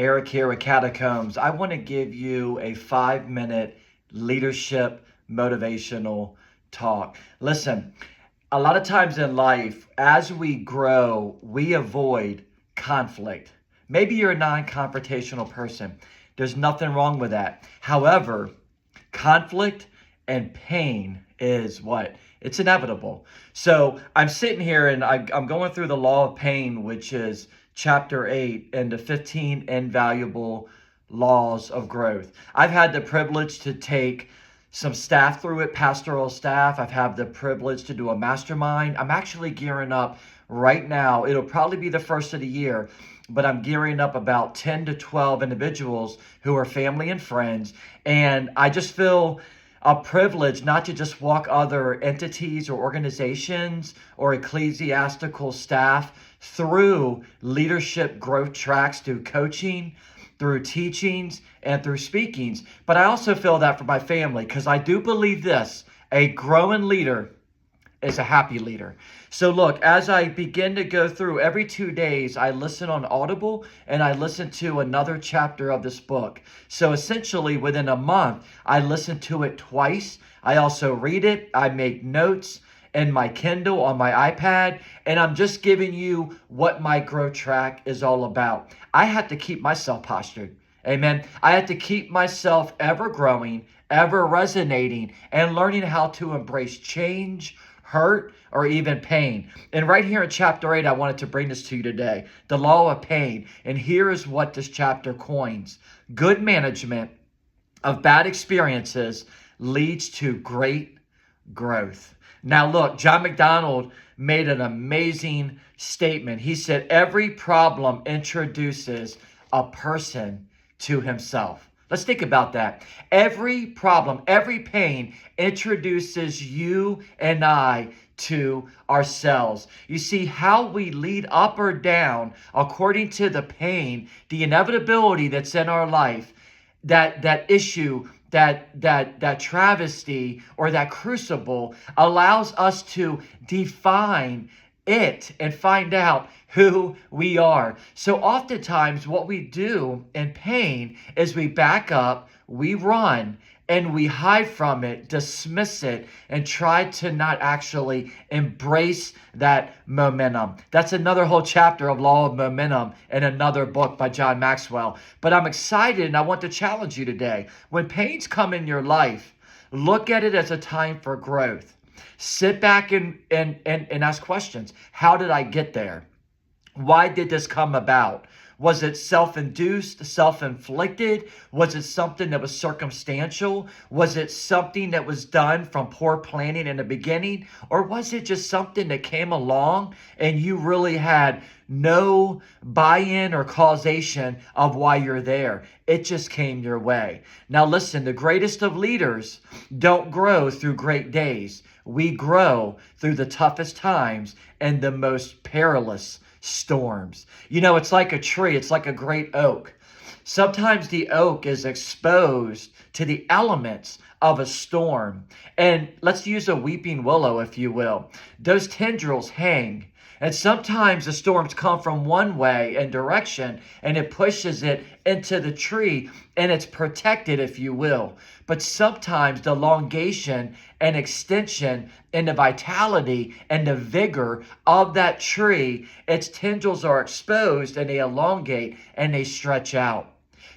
Eric here with Catacombs. I want to give you a 5-minute leadership motivational talk. Listen, a lot of times in life, as we grow, we avoid conflict. Maybe you're a non-confrontational person. There's nothing wrong with that. However, conflict and pain is what? It's inevitable. So I'm sitting here and I'm going through the law of pain, which is chapter 8 and the 15 invaluable laws of growth. I've had the privilege to take some staff through it, pastoral staff. I've had the privilege to do a mastermind. I'm actually gearing up right now. It'll probably be the first of the year, but I'm gearing up about 10 to 12 individuals who are family and friends. And I just feel a privilege not to just walk other entities or organizations or ecclesiastical staff through leadership growth tracks, through coaching, through teachings, and through speakings. But I also feel that for my family, because I do believe this: a growing leader is a happy leader. So look, as I begin to go through, every 2 days, I listen on Audible and I listen to another chapter of this book. So essentially within a month, I listen to it twice. I also read it. I make notes in my Kindle, on my iPad, and I'm just giving you what my growth track is all about. I have to keep myself postured. Amen. I have to keep myself ever growing, ever resonating, and learning how to embrace change, hurt, or even pain. And right here in chapter 8, I wanted to bring this to you today, the law of pain. And here is what this chapter coins: good management of bad experiences leads to great growth. Now look, John McDonald made an amazing statement. He said, every problem introduces a person to himself. Let's think about that. Every problem, every pain introduces you and I to ourselves. You see, how we lead up or down according to the pain, the inevitability that's in our life, that issue, that travesty or that crucible allows us to define it and find out who we are. So oftentimes what we do in pain is we back up, we run, and we hide from it, dismiss it, and try to not actually embrace that momentum. That's another whole chapter of Law of Momentum in another book by John Maxwell. But I'm excited and I want to challenge you today. When pains come in your life, look at it as a time for growth. Sit back and ask questions. How did I get there? Why did this come about? Was it self-induced, self-inflicted? Was it something that was circumstantial? Was it something that was done from poor planning in the beginning? Or was it just something that came along and you really had no buy-in or causation of why you're there? It just came your way. Now listen, the greatest of leaders don't grow through great days. We grow through the toughest times and the most perilous storms. You know, it's like a tree. It's like a great oak. Sometimes the oak is exposed to the elements of a storm. And let's use a weeping willow, if you will. Those tendrils hang. And sometimes the storms come from one way and direction, and it pushes it into the tree, and it's protected, if you will. But sometimes the elongation and extension and the vitality and the vigor of that tree, its tendrils are exposed and they elongate and they stretch out.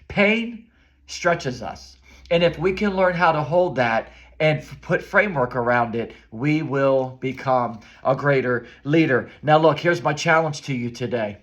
Pain stretches us. And if we can learn how to hold that and put framework around it, we will become a greater leader. Now look, here's my challenge to you today.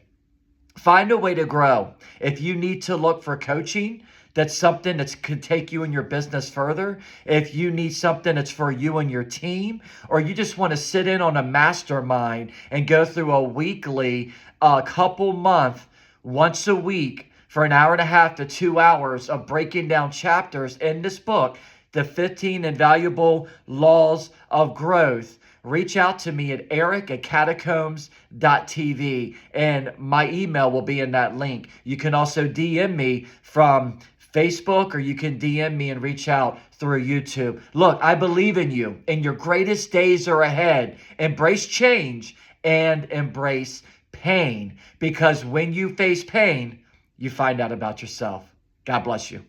Find a way to grow. If you need to look for coaching, that's something that could take you and your business further. If you need something that's for you and your team, or you just want to sit in on a mastermind and go through a weekly, couple month, once a week for an hour and a half to 2 hours of breaking down chapters in this book, the 15 Invaluable Laws of Growth, reach out to me at eric@catacombs.tv, and my email will be in that link. You can also DM me from Facebook, or you can DM me and reach out through YouTube. Look, I believe in you, and your greatest days are ahead. Embrace change and embrace pain, because when you face pain, you find out about yourself. God bless you.